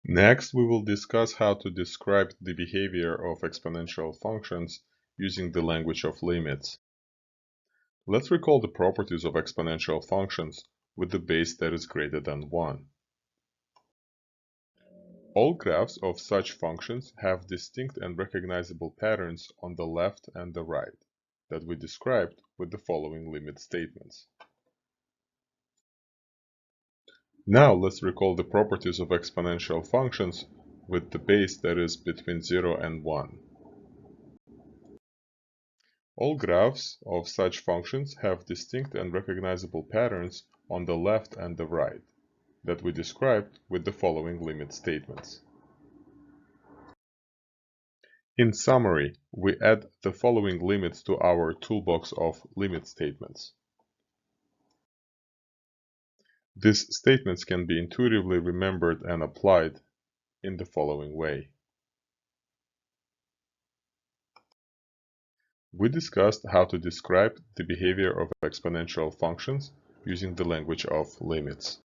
Next, we will discuss how to describe the behavior of exponential functions using the language of limits. Let's recall the properties of exponential functions with the base that is greater than 1. All graphs of such functions have distinct and recognizable patterns on the left and the right that we described with the following limit statements. Now let's recall the properties of exponential functions with the base that is between 0 and 1. All graphs of such functions have distinct and recognizable patterns on the left and the right that we described with the following limit statements. In summary, we add the following limits to our toolbox of limit statements. These statements can be intuitively remembered and applied in the following way. We discussed how to describe the behavior of exponential functions using the language of limits.